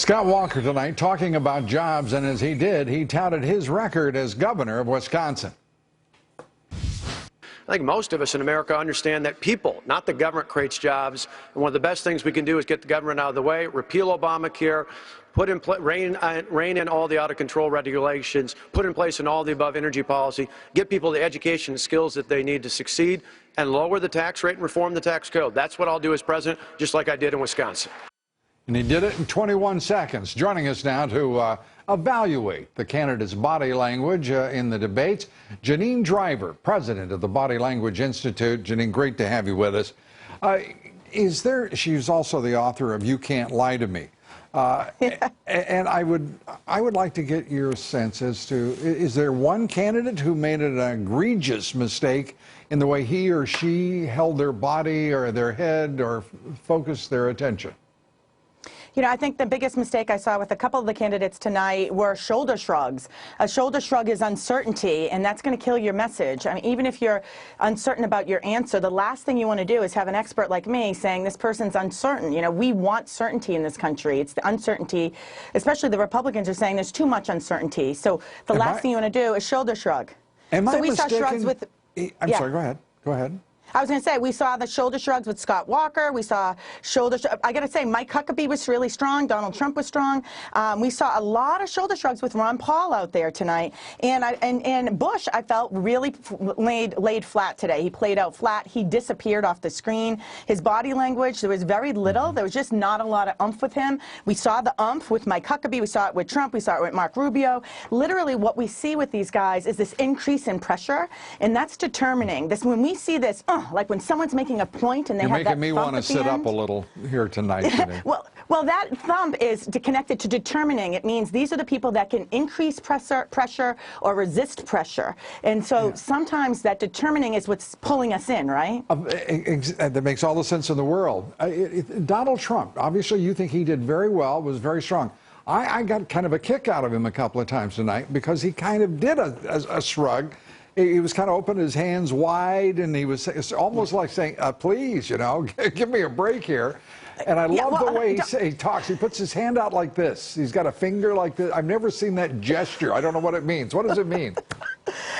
Scott Walker tonight talking about jobs, and as he did, he touted his record as governor of Wisconsin. I think most of us in America understand that people, not the government, creates jobs. And one of the best things we can do is get the government out of the way, repeal Obamacare, rein in all the out-of-control regulations, put in place an all-the-above energy policy, get people the education and skills that they need to succeed, and lower the tax rate and reform the tax code. That's what I'll do as president, just like I did in Wisconsin. And he did it in 21 seconds. Joining us now to evaluate the candidate's body language in the debates, Janine Driver, president of the Body Language Institute. Janine, great to have you with us. She's also the author of You Can't Lie to Me. And I would like to get your sense as to, is there one candidate who made an egregious mistake in the way he or she held their body or their head or focused their attention? You know, I think the biggest mistake I saw with a couple of the candidates tonight were shoulder shrugs. A shoulder shrug is uncertainty, and that's going to kill your message. I mean, even if you're uncertain about your answer, the last thing you want to do is have an expert like me saying this person's uncertain. You know, we want certainty in this country. It's the uncertainty, especially the Republicans are saying there's too much uncertainty. So the last thing you want to do is shoulder shrug. Am I mistaken? We saw shrugs with... I'm sorry, go ahead. Go ahead. I was going to say, we saw the shoulder shrugs with Scott Walker. We saw I got to say, Mike Huckabee was really strong. Donald Trump was strong. We saw a lot of shoulder shrugs with Ron Paul out there tonight. And Bush, I felt, really laid flat today. He played out flat. He disappeared off the screen. His body language, there was very little. There was just not a lot of oomph with him. We saw the oomph with Mike Huckabee. We saw it with Trump. We saw it with Mark Rubio. Literally, what we see with these guys is this increase in pressure, and that's determining. When we see this, like when someone's making a point and they have that thump at the end. You're making me want to sit up a little here tonight. Well, that thump is connected to determining. It means these are the people that can increase pressure or resist pressure. And so sometimes that determining is what's pulling us in, right? That makes all the sense in the world. Donald Trump, obviously you think he did very well, was very strong. I got kind of a kick out of him a couple of times tonight because he kind of did a shrug. He was kind of opening his hands wide, and he was almost like saying, please, you know, give me a break here. And I love the way he talks. He puts his hand out like this. He's got a finger like this. I've never seen that gesture. I don't know what it means. What does it mean?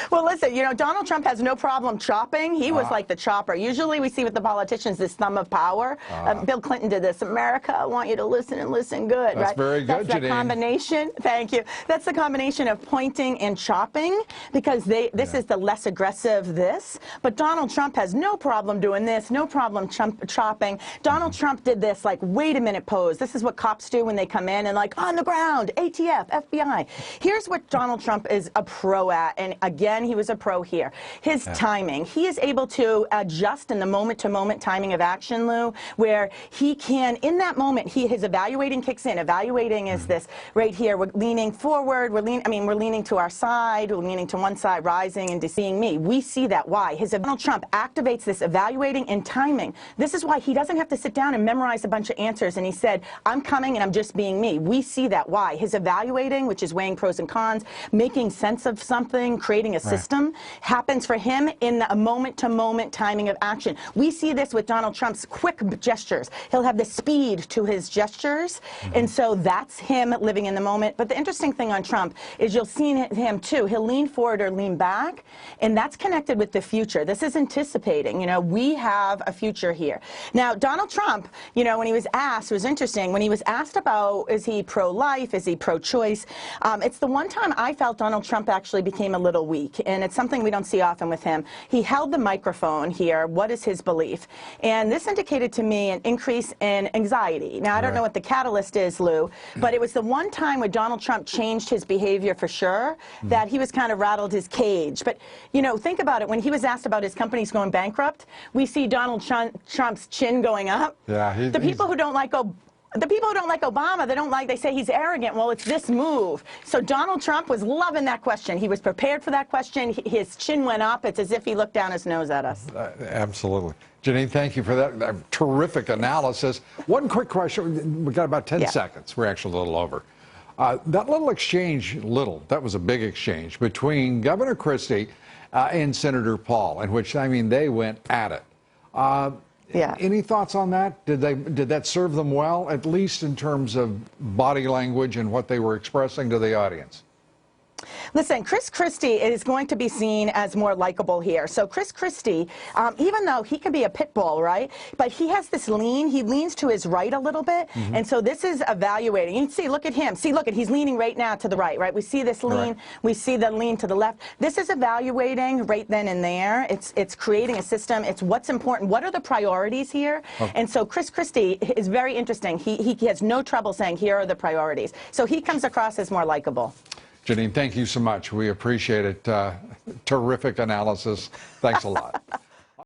Well, listen, you know, Donald Trump has no problem chopping. He was like the chopper. Usually we see with the politicians this thumb of power. Bill Clinton did this. America, I want you to listen and listen good. That's very good, That's the combination. Thank you. That's the combination of pointing and chopping, because this is the less aggressive this. But Donald Trump has no problem doing this, no problem chopping. Donald Trump did this like, wait a minute pose. This is what cops do when they come in and like, on the ground, ATF, FBI. Here's what Donald Trump is a pro at, and again, he was a pro here. His timing. He is able to adjust in the moment-to-moment timing of action, Lou, where he can, in that moment, his evaluating kicks in. Evaluating is this right here. We're leaning forward. We're leaning to our side. We're leaning to one side, rising and seeing me. We see that. Why? Donald Trump activates this evaluating and timing. This is why he doesn't have to sit down and memorize a bunch of answers. And he said, I'm coming and I'm just being me. We see that. Why? His evaluating, which is weighing pros and cons, making sense of something, creating a system, happens for him in a moment-to-moment timing of action. We see this with Donald Trump's quick gestures. He'll have the speed to his gestures, and so that's him living in the moment. But the interesting thing on Trump is you'll see him, too. He'll lean forward or lean back, and that's connected with the future. This is anticipating. You know, we have a future here. Now, Donald Trump, you know, when he was asked, it was interesting, when he was asked about, is he pro-life, is he pro-choice, it's the one time I felt Donald Trump actually became a little weak, and it's something we don't see often with him. He held the microphone here. What is his belief? And this indicated to me an increase in anxiety. Now, I don't know what the catalyst is, Lou, but it was the one time when Donald Trump changed his behavior for sure, that he was kind of rattled his cage. But, you know, think about it. When he was asked about his companies going bankrupt, we see Donald Trump's chin going up. Yeah, the people who don't like Obama, they say he's arrogant. Well, it's this move. So Donald Trump was loving that question. He was prepared for that question. His chin went up. It's as if he looked down his nose at us. Absolutely. Janine, thank you for that terrific analysis. One quick question. We've got about 10 seconds. We're actually a little over. That little exchange, that was a big exchange between Governor Christie and Senator Paul, in which, I mean, they went at it. Yeah. Any thoughts on that? Did that serve them well, at least in terms of body language and what they were expressing to the audience? Listen, Chris Christie is going to be seen as more likable here. So Chris Christie, even though he can be a pit bull, right, but he has this lean. He leans to his right a little bit, and so this is evaluating. You can see, look at him. See, look at, he's leaning right now to the right, right? We see this lean. Right. We see the lean to the left. This is evaluating right then and there. It's creating a system. It's what's important. What are the priorities here? Okay. And so Chris Christie is very interesting. He has no trouble saying, here are the priorities. So he comes across as more likable. Janine, thank you so much. We appreciate it. Terrific analysis. Thanks a lot.